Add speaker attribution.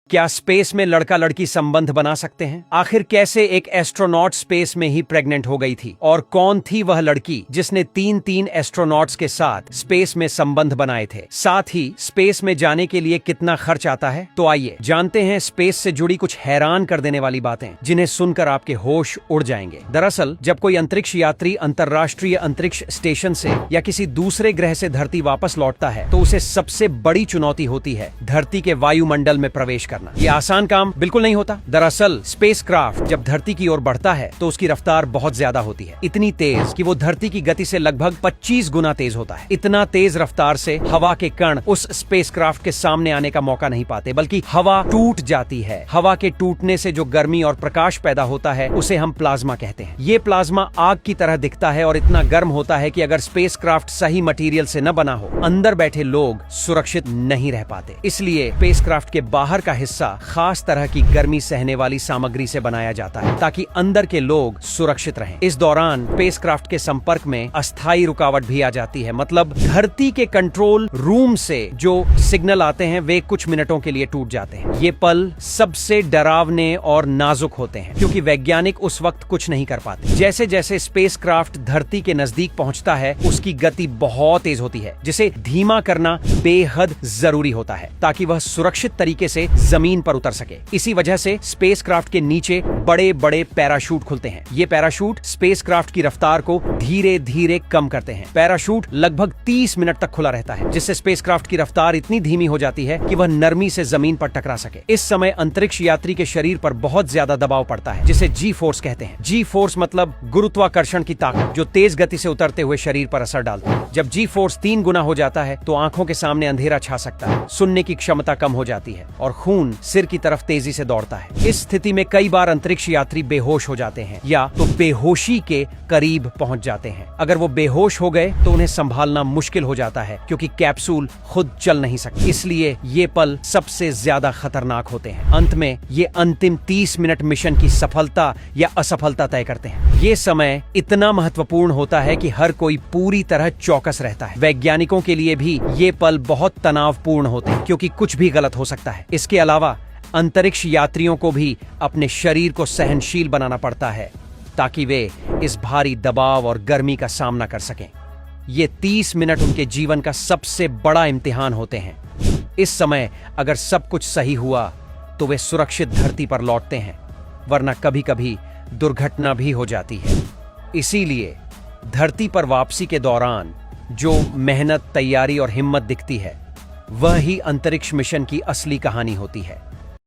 Speaker 1: क्या स्पेस में लड़का लड़की संबंध बना सकते हैं? आखिर कैसे एक एस्ट्रोनॉट स्पेस में ही प्रेग्नेंट हो गई थी? और कौन थी वह लड़की जिसने तीन एस्ट्रोनॉट्स के साथ स्पेस में संबंध बनाए थे? साथ ही स्पेस में जाने के लिए कितना खर्च आता है? तो आइए जानते हैं स्पेस से जुड़ी कुछ हैरान कर देने वाली बातें जिन्हें सुनकर आपके होश उड़ जाएंगे। दरअसल जब कोई अंतरिक्ष यात्री अंतर्राष्ट्रीय अंतरिक्ष स्टेशन से या किसी दूसरे ग्रह से धरती वापस लौटता है तो उसे सबसे बड़ी चुनौती होती है धरती के वायुमंडल में प्रवेश करना। ये आसान काम बिल्कुल नहीं होता। दरअसल स्पेसक्राफ्ट जब धरती की ओर बढ़ता है तो उसकी रफ्तार बहुत ज्यादा होती है, इतनी तेज कि वो धरती की गति से लगभग 25 गुना तेज होता है। इतना तेज रफ्तार से हवा के कण उस स्पेसक्राफ्ट के सामने आने का मौका नहीं पाते, बल्कि हवा टूट जाती है। हवा के टूटने से जो गर्मी और प्रकाश पैदा होता है उसे हम प्लाज्मा कहते हैं। ये प्लाज्मा आग की तरह दिखता है और इतना गर्म होता है कि अगर स्पेसक्राफ्ट सही मटेरियल से न बना हो, अंदर बैठे लोग सुरक्षित नहीं रह पाते। इसलिए स्पेसक्राफ्ट के बाहर का हिस्सा खास तरह की गर्मी सहने वाली सामग्री से बनाया जाता है ताकि अंदर के लोग सुरक्षित रहें। इस दौरान स्पेसक्राफ्ट के संपर्क में अस्थायी रुकावट भी आ जाती है, मतलब धरती के कंट्रोल रूम से जो सिग्नल आते हैं वे कुछ मिनटों के लिए टूट जाते हैं। ये पल सबसे डरावने और नाजुक होते हैं क्योंकि वैज्ञानिक उस वक्त कुछ नहीं कर पाते। जैसे जैसे स्पेसक्राफ्ट धरती के नजदीक पहुंचता है उसकी गति बहुत तेज होती है, जिसे धीमा करना बेहद जरूरी होता है ताकि वह सुरक्षित तरीके से जमीन पर उतर सके। इसी वजह से स्पेसक्राफ्ट के नीचे बड़े बड़े पैराशूट खुलते हैं। ये पैराशूट स्पेसक्राफ्ट की रफ्तार को धीरे धीरे कम करते हैं। पैराशूट लगभग 30 मिनट तक खुला रहता है, जिससे स्पेसक्राफ्ट की रफ्तार इतनी धीमी हो जाती है कि वह नरमी से जमीन पर टकरा सके। इस समय अंतरिक्ष यात्री के शरीर पर बहुत ज्यादा दबाव पड़ता है, जिसे जी फोर्स कहते हैं। जी फोर्स मतलब गुरुत्वाकर्षण की ताकत, जो तेज गति से उतरते हुए शरीर पर असर डालती है। जब जी फोर्स 3 गुना हो जाता है तो आंखों के सामने अंधेरा छा सकता है, सुनने की क्षमता कम हो जाती है और खून सिर की तरफ तेजी से दौड़ता है। इस स्थिति में कई बार अंतरिक्ष यात्री बेहोश हो जाते हैं या तो बेहोशी के करीब पहुंच जाते हैं। अगर वो बेहोश हो गए तो उन्हें संभालना मुश्किल हो जाता है क्योंकि कैप्सूल खुद चल नहीं सकती। इसलिए ये पल सबसे ज्यादा खतरनाक होते हैं। अंत में ये अंतिम 30 मिनट मिशन की सफलता या असफलता तय करते हैं। ये समय इतना महत्वपूर्ण होता है कि हर कोई पूरी तरह चौकस रहता है। वैज्ञानिकों के लिए भी ये पल बहुत तनावपूर्ण होते हैं क्योंकि कुछ भी गलत हो सकता है। इसके अलावा अंतरिक्ष यात्रियों को भी अपने शरीर को सहनशील बनाना पड़ता है ताकि वे इस भारी दबाव और गर्मी का सामना कर सकें। ये 30 मिनट उनके जीवन का सबसे बड़ा इम्तिहान होते हैं। इस समय अगर सब कुछ सही हुआ तो वे सुरक्षित धरती पर लौटते हैं, वरना कभी कभी दुर्घटना भी हो जाती है। इसीलिए धरती पर वापसी के दौरान जो मेहनत, तैयारी और हिम्मत दिखती है वह ही अंतरिक्ष मिशन की असली कहानी होती है।